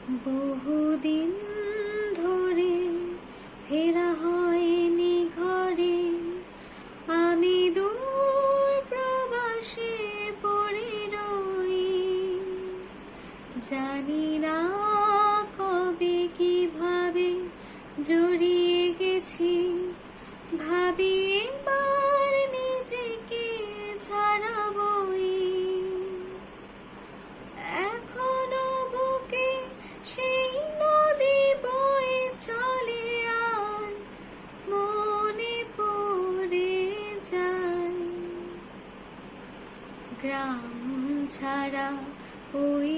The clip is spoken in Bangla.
বহুদিন ধরে ফেরা হয়নি ঘরে, আমি দূর প্রবাসে পড়ে রই। জানি না কবে কিভাবে জড়িয়ে গেছি, ভাবি এবার নিজেকে ছাড়াবই। এখনো বুকে সেই নদী বয়ে চলে, আর মনে পড়ে যায় গ্রাম ছাড়া ওই